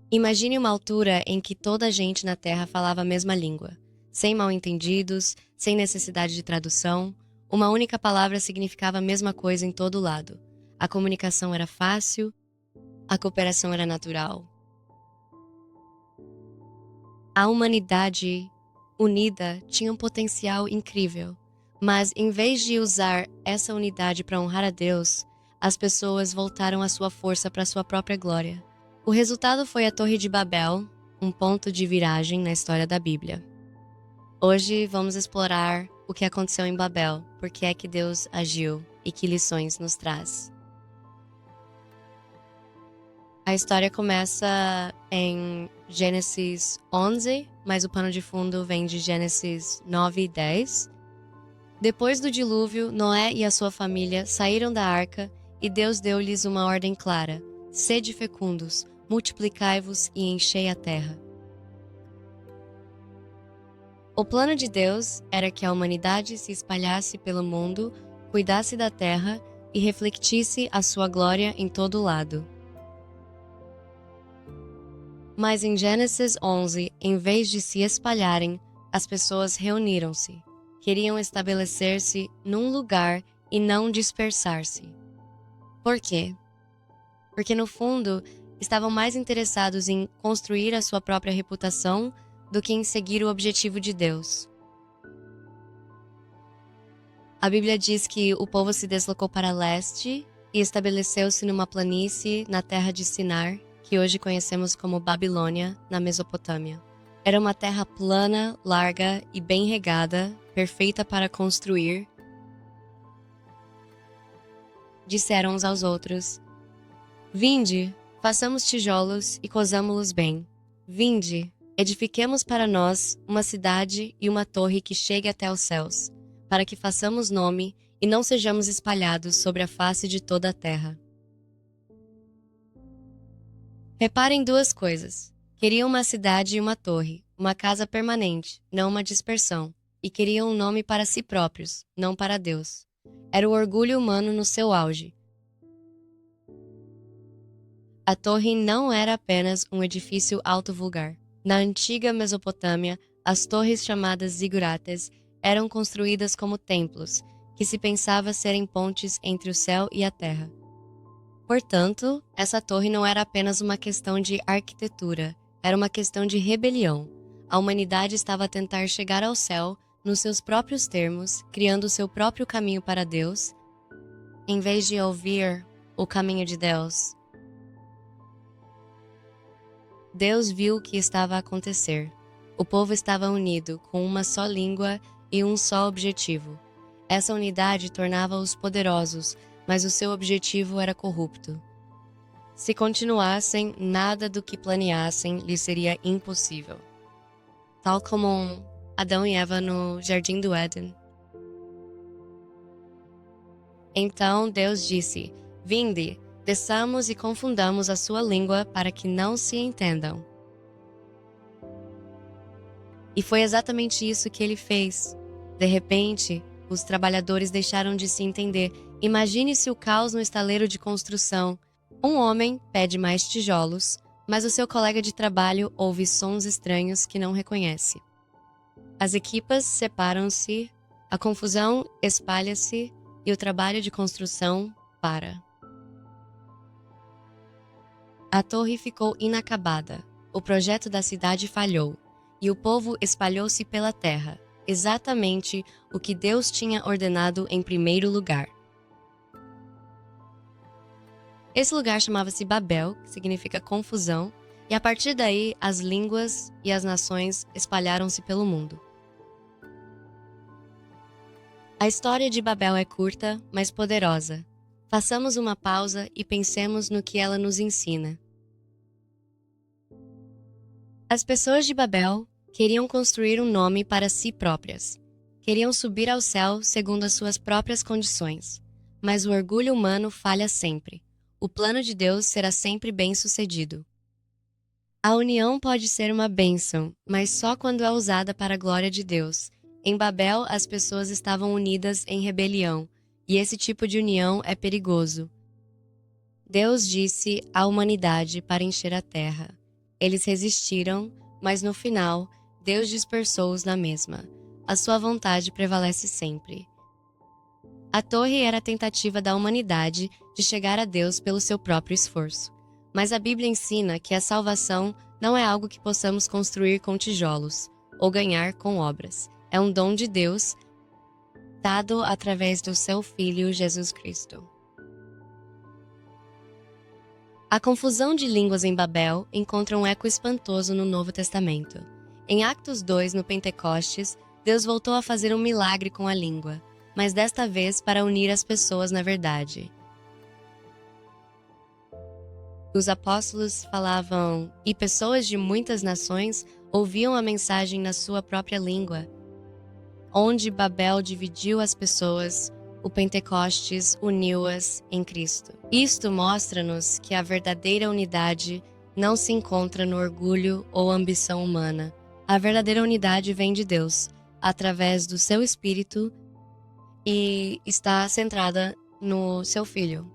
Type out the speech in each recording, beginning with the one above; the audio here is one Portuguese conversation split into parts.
Imagine uma altura em que toda a gente na Terra falava a mesma língua, sem mal-entendidos, sem necessidade de tradução. Uma única palavra significava a mesma coisa em todo lado. A comunicação era fácil, a cooperação era natural. A humanidade unida tinha um potencial incrível, mas em vez de usar essa unidade para honrar a Deus, as pessoas voltaram a sua força para sua própria glória. O resultado foi a Torre de Babel, um ponto de viragem na história da Bíblia. Hoje vamos explorar o que aconteceu em Babel, por que é que Deus agiu e que lições nos traz. A história começa em Gênesis 11, mas o pano de fundo vem de Gênesis 9 e 10. Depois do dilúvio, Noé e a sua família saíram da arca e Deus deu-lhes uma ordem clara: sede fecundos, multiplicai-vos e enchei a terra. O plano de Deus era que a humanidade se espalhasse pelo mundo, cuidasse da terra e refletisse a sua glória em todo lado. Mas em Gênesis 11, em vez de se espalharem, as pessoas reuniram-se. Queriam estabelecer-se num lugar e não dispersar-se. Por quê? Porque no fundo, estavam mais interessados em construir a sua própria reputação do que em seguir o objetivo de Deus. A Bíblia diz que o povo se deslocou para leste e estabeleceu-se numa planície na terra de Sinar, que hoje conhecemos como Babilônia, na Mesopotâmia. Era uma terra plana, larga e bem regada, perfeita para construir. Disseram uns aos outros: vinde, façamos tijolos e cozamo-los bem. Vinde, edifiquemos para nós uma cidade e uma torre que chegue até os céus, para que façamos nome e não sejamos espalhados sobre a face de toda a terra. Reparem duas coisas. Queriam uma cidade e uma torre, uma casa permanente, não uma dispersão, e queriam um nome para si próprios, não para Deus. Era o orgulho humano no seu auge. A torre não era apenas um edifício alto vulgar. Na antiga Mesopotâmia, as torres chamadas zigurates eram construídas como templos, que se pensava serem pontes entre o céu e a terra. Portanto, essa torre não era apenas uma questão de arquitetura, era uma questão de rebelião. A humanidade estava a tentar chegar ao céu nos seus próprios termos, criando o seu próprio caminho para Deus, em vez de ouvir o caminho de Deus. Deus viu o que estava a acontecer. O povo estava unido, com uma só língua e um só objetivo. Essa unidade tornava-os poderosos, mas o seu objetivo era corrupto. Se continuassem, nada do que planeassem lhes seria impossível. Tal como Adão e Eva no Jardim do Éden. Então Deus disse: vinde, desçamos e confundamos a sua língua para que não se entendam. E foi exatamente isso que ele fez. De repente, os trabalhadores deixaram de se entender. Imagine-se o caos no estaleiro de construção. Um homem pede mais tijolos, mas o seu colega de trabalho ouve sons estranhos que não reconhece. As equipas separam-se, a confusão espalha-se e o trabalho de construção para. A torre ficou inacabada, o projeto da cidade falhou, e o povo espalhou-se pela terra, exatamente o que Deus tinha ordenado em primeiro lugar. Esse lugar chamava-se Babel, que significa confusão, e a partir daí as línguas e as nações espalharam-se pelo mundo. A história de Babel é curta, mas poderosa. Façamos uma pausa e pensemos no que ela nos ensina. As pessoas de Babel queriam construir um nome para si próprias. Queriam subir ao céu segundo as suas próprias condições. Mas o orgulho humano falha sempre. O plano de Deus será sempre bem-sucedido. A união pode ser uma bênção, mas só quando é usada para a glória de Deus. Em Babel, as pessoas estavam unidas em rebelião, e esse tipo de união é perigoso. Deus disse à humanidade para encher a terra. Eles resistiram, mas no final, Deus dispersou-os na mesma. A sua vontade prevalece sempre. A torre era a tentativa da humanidade de chegar a Deus pelo seu próprio esforço. Mas a Bíblia ensina que a salvação não é algo que possamos construir com tijolos ou ganhar com obras. É um dom de Deus dado através do seu Filho Jesus Cristo. A confusão de línguas em Babel encontra um eco espantoso no Novo Testamento. Em Atos 2, no Pentecostes, Deus voltou a fazer um milagre com a língua, mas desta vez para unir as pessoas na verdade. Os apóstolos falavam, e pessoas de muitas nações ouviam a mensagem na sua própria língua. Onde Babel dividiu as pessoas, o Pentecostes uniu-as em Cristo. Isto mostra-nos que a verdadeira unidade não se encontra no orgulho ou ambição humana. A verdadeira unidade vem de Deus, através do seu Espírito, e está centrada no seu Filho.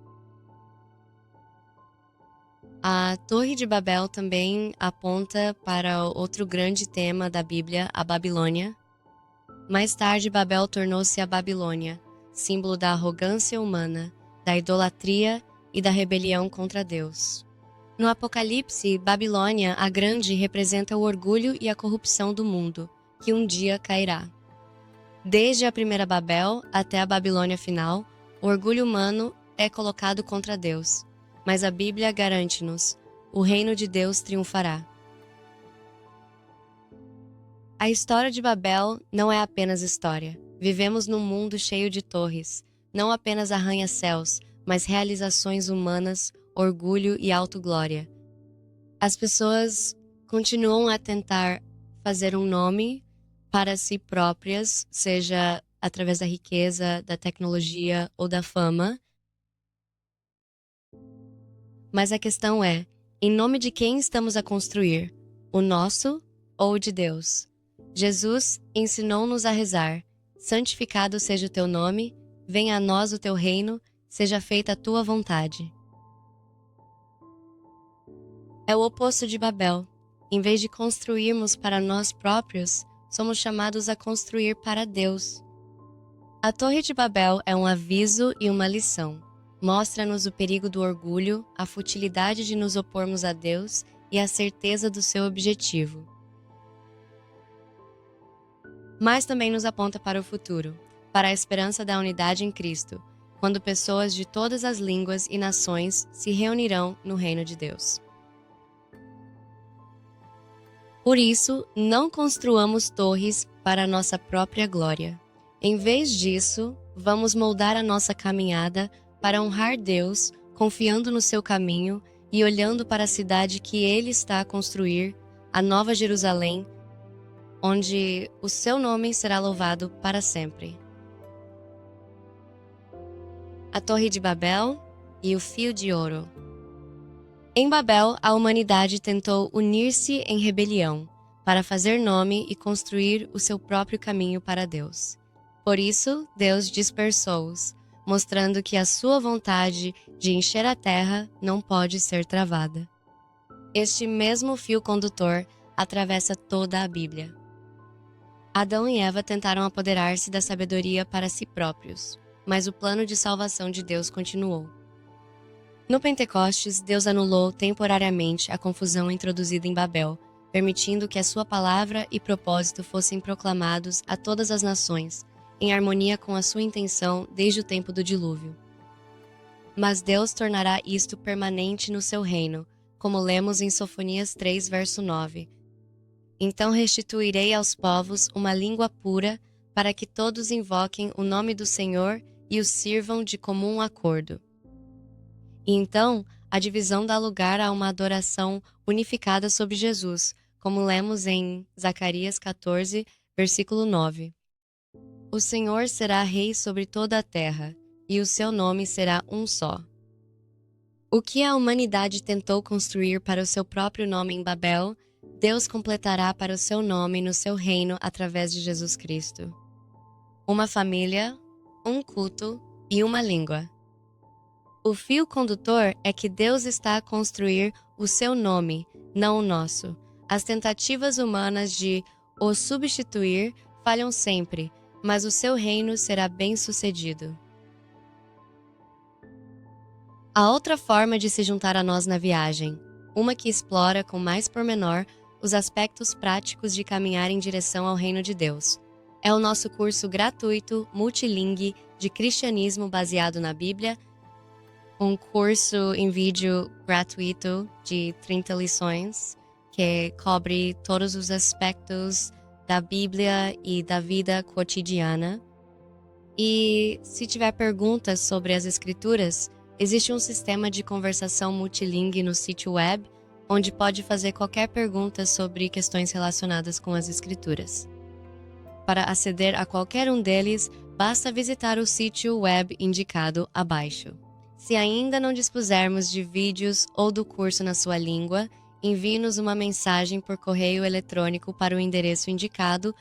A Torre de Babel também aponta para outro grande tema da Bíblia, a Babilônia. Mais tarde, Babel tornou-se a Babilônia, símbolo da arrogância humana, da idolatria e da rebelião contra Deus. No Apocalipse, Babilônia, a Grande, representa o orgulho e a corrupção do mundo, que um dia cairá. Desde a primeira Babel até a Babilônia final, o orgulho humano é colocado contra Deus, mas a Bíblia garante-nos: o reino de Deus triunfará. A história de Babel não é apenas história. Vivemos num mundo cheio de torres, não apenas arranha-céus, mas realizações humanas, orgulho e autoglória. As pessoas continuam a tentar fazer um nome para si próprias, seja através da riqueza, da tecnologia ou da fama. Mas a questão é, em nome de quem estamos a construir? O nosso ou o de Deus? Jesus ensinou-nos a rezar: santificado seja o teu nome, venha a nós o teu reino, seja feita a tua vontade. É o oposto de Babel. Em vez de construirmos para nós próprios, somos chamados a construir para Deus. A Torre de Babel é um aviso e uma lição. Mostra-nos o perigo do orgulho, a futilidade de nos opormos a Deus e a certeza do seu objetivo. Mas também nos aponta para o futuro, para a esperança da unidade em Cristo, quando pessoas de todas as línguas e nações se reunirão no reino de Deus. Por isso, não construamos torres para a nossa própria glória. Em vez disso, vamos moldar a nossa caminhada para honrar Deus, confiando no seu caminho e olhando para a cidade que Ele está a construir, a Nova Jerusalém, onde o seu nome será louvado para sempre. A Torre de Babel e o Fio de Ouro. Em Babel, a humanidade tentou unir-se em rebelião, para fazer nome e construir o seu próprio caminho para Deus. Por isso, Deus dispersou-os, mostrando que a sua vontade de encher a terra não pode ser travada. Este mesmo fio condutor atravessa toda a Bíblia. Adão e Eva tentaram apoderar-se da sabedoria para si próprios, mas o plano de salvação de Deus continuou. No Pentecostes, Deus anulou temporariamente a confusão introduzida em Babel, permitindo que a sua palavra e propósito fossem proclamados a todas as nações, em harmonia com a sua intenção desde o tempo do dilúvio. Mas Deus tornará isto permanente no seu reino, como lemos em Sofonias 3, verso 9. Então restituirei aos povos uma língua pura, para que todos invoquem o nome do Senhor e o sirvam de comum acordo. E então, a divisão dá lugar a uma adoração unificada sobre Jesus, como lemos em Zacarias 14, versículo 9. O Senhor será rei sobre toda a terra, e o seu nome será um só. O que a humanidade tentou construir para o seu próprio nome em Babel, Deus completará para o seu nome no seu reino através de Jesus Cristo. Uma família, um culto e uma língua. O fio condutor é que Deus está a construir o seu nome, não o nosso. As tentativas humanas de o substituir falham sempre, mas o seu reino será bem-sucedido. A outra forma de se juntar a nós na viagem, uma que explora com mais pormenor os aspectos práticos de caminhar em direção ao reino de Deus. É o nosso curso gratuito, multilingue, de cristianismo baseado na Bíblia, um curso em vídeo gratuito de 30 lições, que cobre todos os aspectos da Bíblia e da vida cotidiana. E se tiver perguntas sobre as Escrituras, existe um sistema de conversação multilingue no sítio web, onde pode fazer qualquer pergunta sobre questões relacionadas com as Escrituras. Para aceder a qualquer um deles, basta visitar o sítio web indicado abaixo. Se ainda não dispusermos de vídeos ou do curso na sua língua, envie-nos uma mensagem por correio eletrônico para o endereço indicado,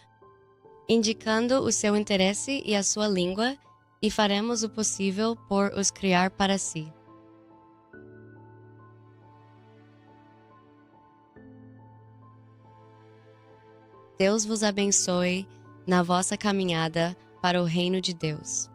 indicando o seu interesse e a sua língua, e faremos o possível por os criar para si. Deus vos abençoe na vossa caminhada para o reino de Deus.